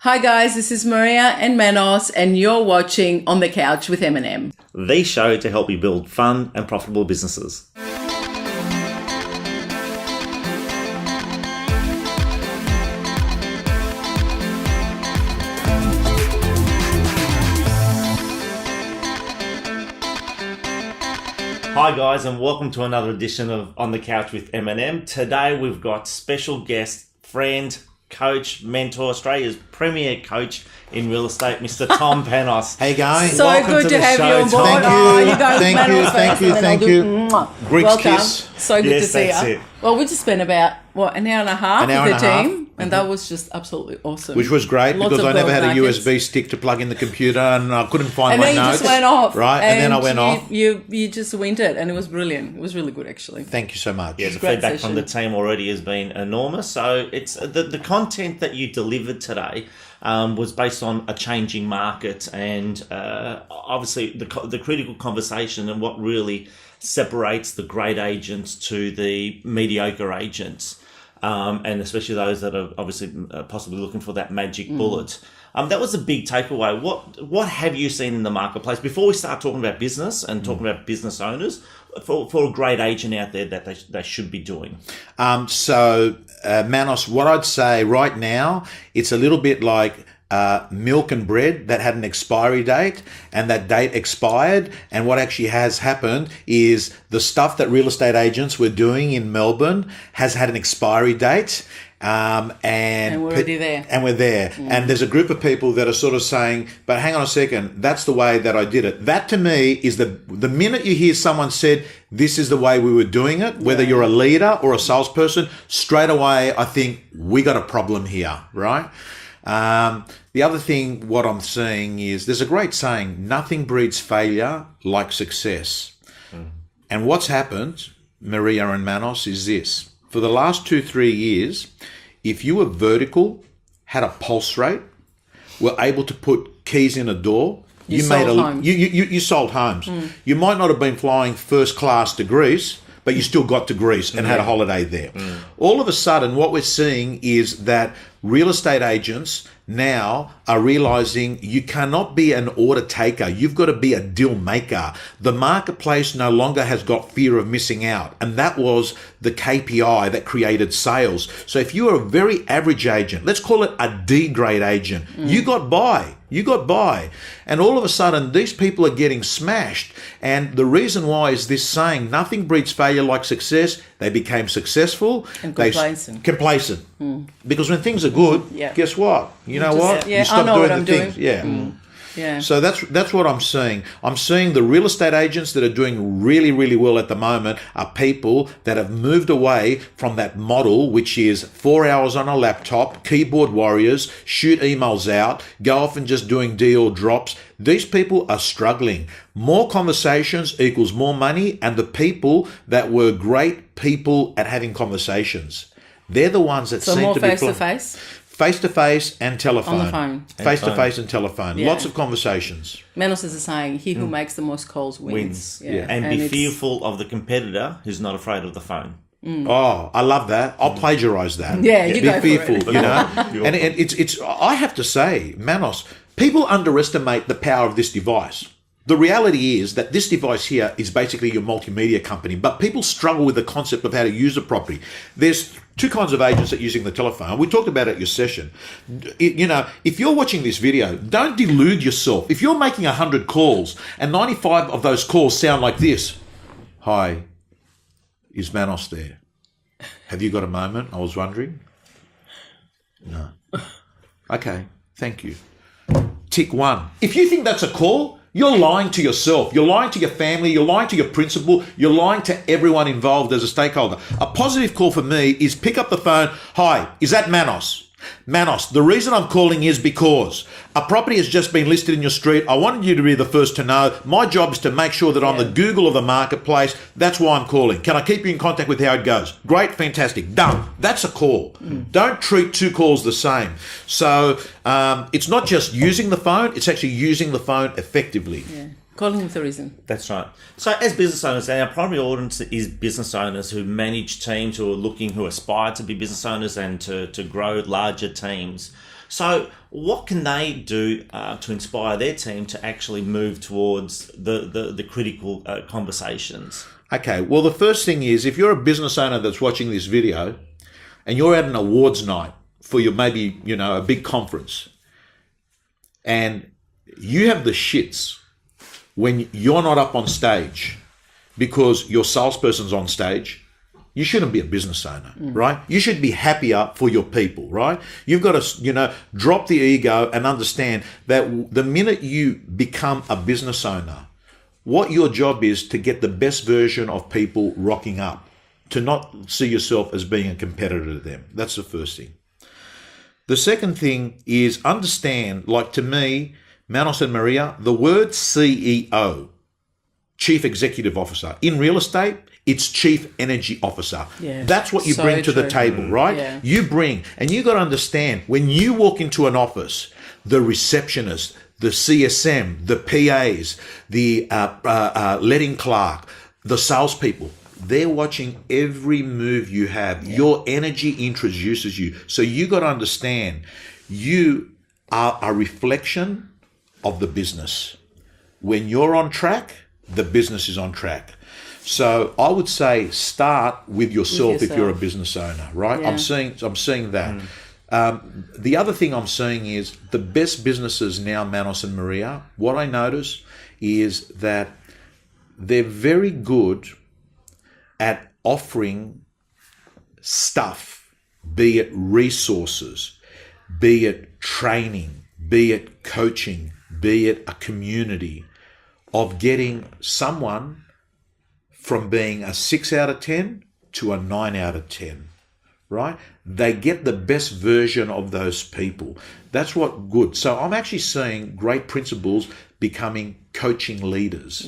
Hi guys, this is Maria and Manos and you're watching On the Couch with M&M. The show to help you build fun and profitable businesses. Hi guys, and welcome to another edition of On the Couch with M&M. Today we've got special guest, friend, coach, mentor, Australia's premier coach in real estate, Mr. Tom Panos. Hey guys. So welcome good to have show, you on board. Thank you. Oh, you guys, Thank you. Greek Welcome. kiss. So good Yes, to see that's you. it. Well, we just spent about, an hour and a half An hour with the and a team. And that was just absolutely awesome. Which was great Lots because of I never had a gold nuggets. USB stick to plug in the computer and I couldn't find And my then you notes. just went off. Right, and then I went off. You just went it and it was brilliant. It was really good actually. Thank you so much. Yeah, the Great feedback session. from the team already has been enormous. So it's the content that you delivered today was based on a changing market and obviously the critical conversation and what really separates the great agents to the mediocre agents, and especially those that are obviously possibly looking for that magic bullet. That was a big takeaway. What have you seen in the marketplace before we start talking about business and talking about business owners for a great agent out there that they should be doing? Manos, what I'd say right now, it's a little bit like milk and bread that had an expiry date and that date expired, and what actually has happened is the stuff that real estate agents were doing in Melbourne has had an expiry date. And we're already there. And we're there. And there's a group of people that are sort of saying, but hang on a second, that's the way that I did it. That to me is the minute you hear someone said, this is the way we were doing it, whether you're a leader or a salesperson, straight away, I think we got a problem here, right? The other thing, what I'm seeing is there's a great saying, nothing breeds failure like success. And what's happened, Maria and Manos, is this. For the last 2-3 years, if you were vertical, had a pulse rate, were able to put keys in a door, you sold homes. You might not have been flying first class to Greece, but you still got to Greece and had a holiday there. All of a sudden, what we're seeing is that real estate agents now are realizing you cannot be an order taker. You've got to be a deal maker. The marketplace no longer has got fear of missing out. And that was the KPI that created sales. So if you are a very average agent, let's call it a D grade agent, you got by. And all of a sudden, these people are getting smashed. And the reason why is this saying, nothing breeds failure like success. They became successful. And complacent. Complacent. Because when things are good, guess what? You know what? Yeah, you stop I know doing what the I'm things. doing. Yeah. So that's what I'm seeing. I'm seeing the real estate agents that are doing really, really well at the moment are people that have moved away from that model, which is 4 hours on a laptop, keyboard warriors, shoot emails out, go off and just doing deal drops. These people are struggling. More conversations equals more money, and the people that were great people at having conversations, they're the ones that seem more to be face-to-face? Face-to-face and telephone. On the phone. Face-to-face and telephone. Yeah. Lots of conversations. Manos is saying, he who makes the most calls wins. And be fearful of the competitor who's not afraid of the phone. Oh, I love that. I'll plagiarize that. Yeah, you be go for fearful, it. you know. And it's. I have to say, Manos, people underestimate the power of this device. The reality is that this device here is basically your multimedia company, but people struggle with the concept of how to use it properly. There's two kinds of agents that are using the telephone. We talked about it at your session. You know, if you're watching this video, don't delude yourself. If you're making 100 calls and 95 of those calls sound like this, hi, is Manos there? Have you got a moment? I was wondering. No. Okay, thank you. Tick 1. If you think that's a call, you're lying to yourself. You're lying to your family. You're lying to your principal. You're lying to everyone involved as a stakeholder. A positive call for me is pick up the phone. Hi, is that Manos? Manos, the reason I'm calling is because a property has just been listed in your street. I wanted you to be the first to know. My job is to make sure that I'm the Google of the marketplace. That's why I'm calling. Can I keep you in contact with how it goes? Great, fantastic, done. That's a call. Don't treat two calls the same. So it's not just using the phone, it's actually using the phone effectively. Yeah. Calling with a reason. That's right. So as business owners, and our primary audience is business owners who manage teams, who are looking, who aspire to be business owners and to grow larger teams. So what can they do to inspire their team to actually move towards the critical conversations? Okay, well, the first thing is, if you're a business owner that's watching this video and you're at an awards night for your maybe, a big conference, and you have the shits when you're not up on stage because your salesperson's on stage, you shouldn't be a business owner, right? You should be happier for your people, right? You've got to, drop the ego and understand that the minute you become a business owner, what your job is to get the best version of people rocking up, to not see yourself as being a competitor to them. That's the first thing. The second thing is understand, like to me, Manos and Maria, the word CEO, Chief Executive Officer, in real estate, it's Chief Energy Officer. Yeah. That's what you bring to the table, right? Yeah. You bring, and you got to understand, when you walk into an office, the receptionist, the CSM, the PAs, the letting clerk, the salespeople, they're watching every move you have. Yeah. Your energy introduces you. So you got to understand, you are a reflection of the business. When you're on track, the business is on track. So I would say start with yourself if you're a business owner, right? Yeah. I'm seeing that. The other thing I'm seeing is the best businesses now, Manos and Maria, what I notice is that they're very good at offering stuff, be it resources, be it training, be it coaching, be it a community, of getting someone from being a 6 out of 10 to a 9 out of 10, right? They get the best version of those people. That's what good. So I'm actually seeing great principals becoming coaching leaders,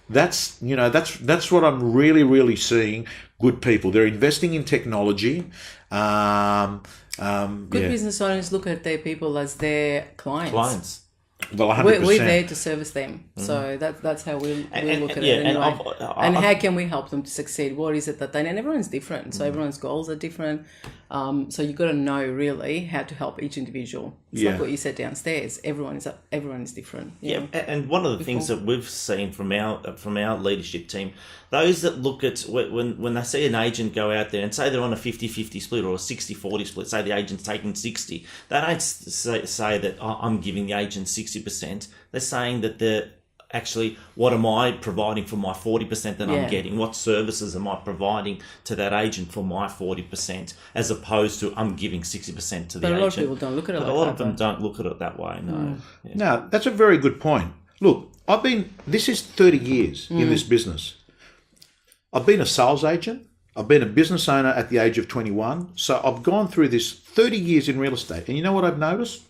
That's what I'm really seeing. Good people. They're investing in technology. Good business owners look at their people as their clients. Well, 100%. We're there to service them. So that's how we look at it anyway. And how can we help them to succeed? What is it that they... And everyone's different. So everyone's goals are different. So you've got to know really how to help each individual. It's like what you said downstairs. Everyone is different. Yeah, and one of the things that we've seen from our leadership team, those that look at when they see an agent go out there and say they're on a 50-50 split or a 60-40 split, say the agent's taking 60, they don't say that I'm giving the agent 60%. They're saying that they're actually, what am I providing for my 40% that I'm getting? What services am I providing to that agent for my 40%, as opposed to I'm giving 60% to the agent? But a lot of people don't look at it like that. A lot of them don't look at it that way, no. Yeah. No, that's a very good point. Look, this is 30 years in this business. I've been a sales agent. I've been a business owner at the age of 21. So I've gone through this 30 years in real estate. And you know what I've noticed?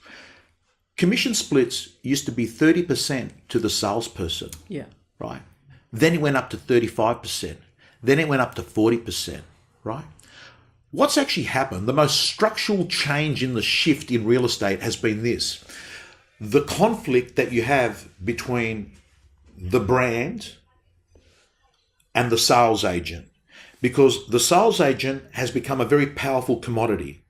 Commission splits used to be 30% to the salesperson. Yeah. Right. Then it went up to 35%. Then it went up to 40%. Right. What's actually happened, the most structural change in the shift in real estate has been this. The conflict that you have between the brand and the sales agent. Because the sales agent has become a very powerful commodity.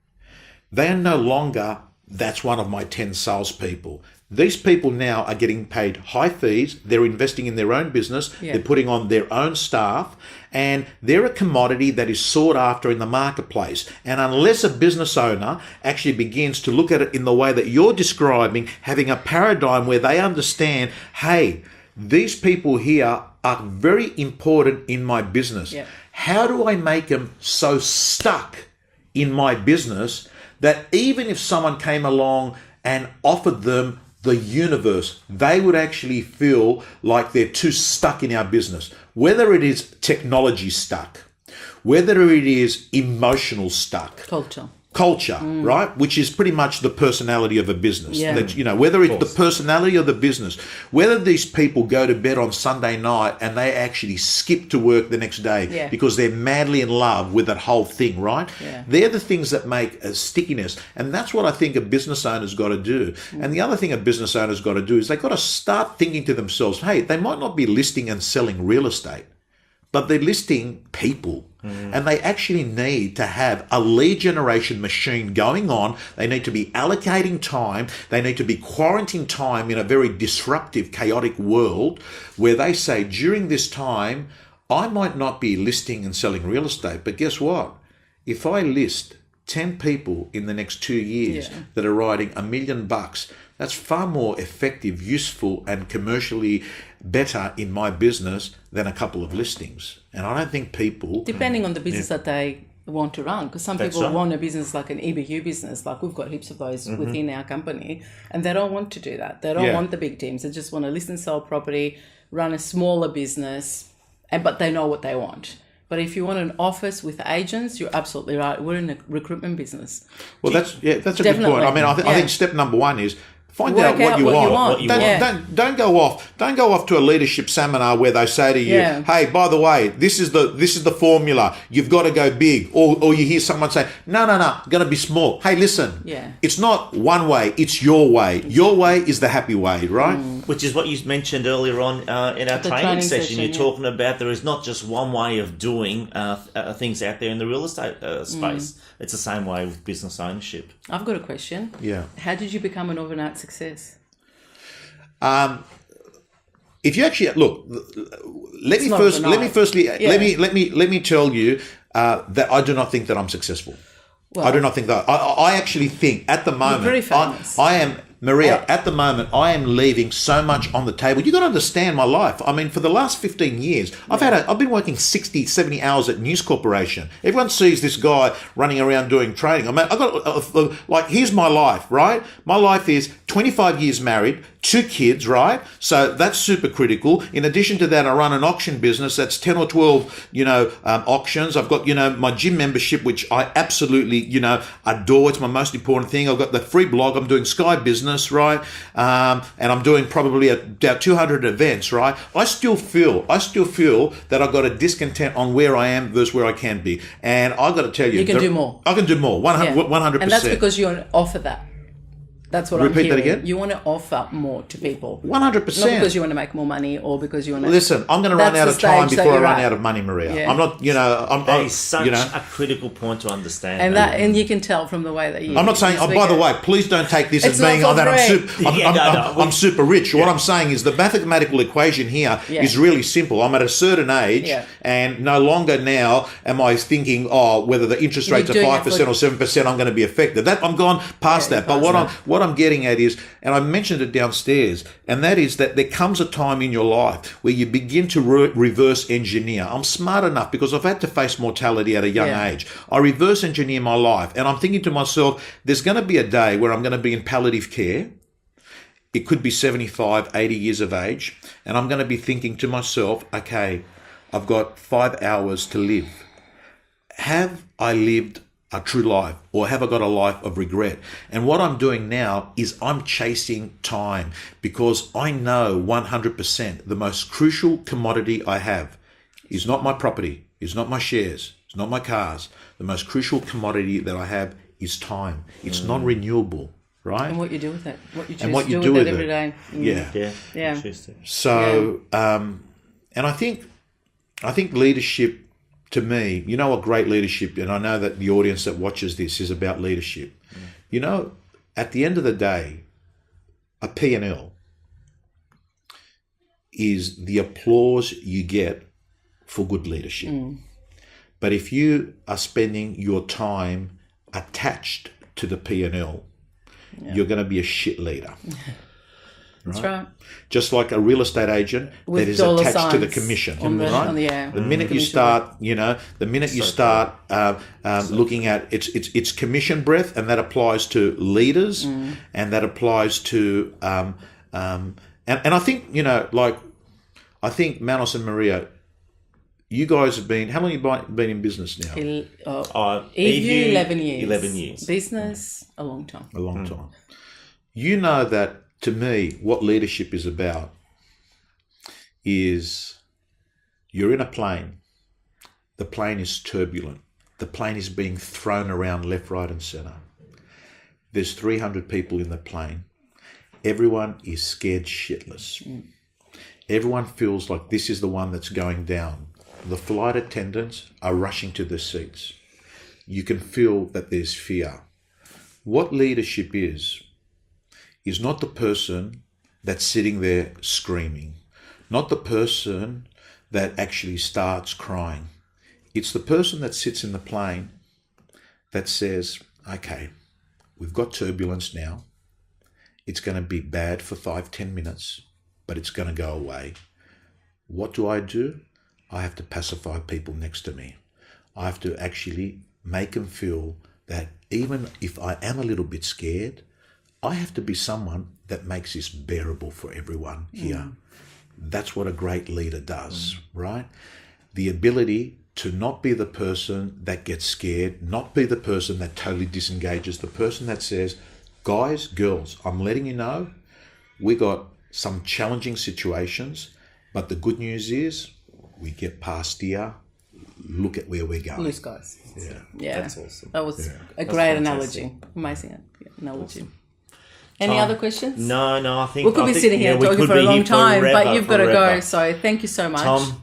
They are no longer... That's one of my 10 salespeople. These people now are getting paid high fees. They're investing in their own business. Yeah. They're putting on their own staff. And they're a commodity that is sought after in the marketplace. And unless a business owner actually begins to look at it in the way that you're describing, having a paradigm where they understand, hey, these people here are very important in my business. Yeah. How do I make them so stuck in my business that even if someone came along and offered them the universe, they would actually feel like they're too stuck in our business? Whether it is technology stuck, whether it is emotional stuck. Culture, right? Which is pretty much the personality of a business. Yeah. That, whether it's the personality of the business, whether these people go to bed on Sunday night and they actually skip to work the next day because they're madly in love with that whole thing, right? Yeah. They're the things that make a stickiness. And that's what I think a business owner's got to do. And the other thing a business owner's got to do is they've got to start thinking to themselves, hey, they might not be listing and selling real estate, but they're listing people. And they actually need to have a lead generation machine going on. They need to be allocating time. They need to be quarantining time in a very disruptive, chaotic world where they say, during this time, I might not be listing and selling real estate, but guess what? If I list 10 people in the next 2 years that are writing $1 million, that's far more effective, useful, and commercially better in my business than a couple of listings. And I don't think people... Depending on the business that they want to run, because some people want a business like an Eview business, like we've got heaps of those within our company, and they don't want to do that. They don't want the big teams. They just want to list and sell property, run a smaller business, but they know what they want. But if you want an office with agents, you're absolutely right. We're in a recruitment business. Well, that's a good point. I mean, I think step number one is find out what you want. Don't go off to a leadership seminar where they say to you, "Hey, by the way, this is the formula. You've got to go big." Or you hear someone say, "No, going to be small." Hey, listen. It's not one way. It's your way. Your way is the happy way, right? Which is what you mentioned earlier on in our training session. You're talking about there is not just one way of doing things out there in the real estate space. It's the same way with business ownership. I've got a question. Yeah. How did you become an overnight success? If you actually look, let me tell you that I do not think that I'm successful. Well, I do not think that. I actually think at the moment very famous. I am. Maria, at the moment, I am leaving so much on the table. You got to understand my life. I mean, for the last 15 years, I've been working 60, 70 hours at News Corporation. Everyone sees this guy running around doing training. I mean, here's my life, right? My life is 25 years married, 2 kids, right? So that's super critical. In addition to that, I run an auction business. That's 10 or 12, auctions. I've got, my gym membership, which I absolutely, adore. It's my most important thing. I've got the free blog. I'm doing Sky Business, right? And I'm doing probably about 200 events, right? I still feel that I've got a discontent on where I am versus where I can be. And I've got to tell you, you can do more. I can do more, 100%. And that's because you offer that. That's what Repeat I'm hearing. that again? You want to offer more to people. 100%. Not because you want to make more money or because you want to... Listen, I'm going to run out of time before I run out of money, Maria. Yeah. I'm not, that is such a critical point to understand. And you can tell from the way that you... I'm not saying, by the way, please don't take this as being that I'm super rich. What I'm saying is the mathematical equation here is really simple. I'm at a certain age and no longer now am I thinking, whether the interest rates are 5% or 7%, I'm going to be affected. I'm gone past that. But what I'm getting at is, and I mentioned it downstairs, and that is that there comes a time in your life where you begin to reverse engineer. I'm smart enough because I've had to face mortality at a young age. I reverse engineer my life, and I'm thinking to myself, there's going to be a day where I'm going to be in palliative care. It could be 75, 80 years of age, and I'm going to be thinking to myself, okay, I've got 5 hours to live. Have I lived a true life, or have I got a life of regret? And what I'm doing now is I'm chasing time, because I know 100% the most crucial commodity I have is not my property, is not my shares, it's not my cars. The most crucial commodity that I have is time. It's non-renewable, right? And what you do with it, what you choose to do with it every day. Yeah. So, and I think leadership, to me, what great leadership, and I know that the audience that watches this is about leadership. At the end of the day, a P&L is the applause you get for good leadership. But if you are spending your time attached to the P&L, you're going to be a shit leader. That's right. Just like a real estate agent that is attached to the commission, right? The minute you start, looking at it's commission breath, and that applies to leaders, and that applies to and I think I think Manos and Maria, you guys have been, how long have you been in business now? Eview, 11 years. 11 years. Business, a long time. A long time. You know that, to me, what leadership is about is you're in a plane. The plane is turbulent. The plane is being thrown around left, right, and centre. There's 300 people in the plane. Everyone is scared shitless. Everyone feels like this is the one that's going down. the flight attendants are rushing to the seats. You can feel that there's fear. What leadership is not the person that's sitting there screaming, not the person that actually starts crying. It's the person that sits in the plane that says, okay, we've got turbulence now. It's going to be bad for 5-10 minutes, but it's going to go away. What do? I have to pacify people next to me. I have to actually make them feel that even if I am a little bit scared, I have to be someone that makes this bearable for everyone here. That's what a great leader does, right? The ability to not be the person that gets scared, not be the person that totally disengages, the person that says, guys, girls, I'm letting you know, we got some challenging situations, but the good news is we get past here, look at where we're going. Blue skies. Yeah. That's awesome. That was a great analogy. Amazing analogy. Any other questions? No, I think... We could be sitting here talking for a long time, but you've got to go. So thank you so much. Tom,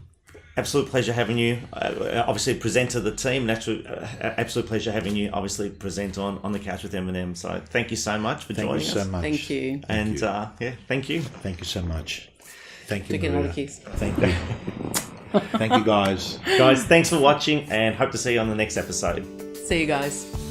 absolute pleasure having you. Obviously, present to the team. Absolute pleasure having you, obviously, present on the couch with M&M. So thank you so much for joining us. Thank you so much. Thank you. And thank you. Thank you so much. Thank you, to get another kiss. Thank you. Thank you, guys. Guys, thanks for watching and hope to see you on the next episode. See you guys.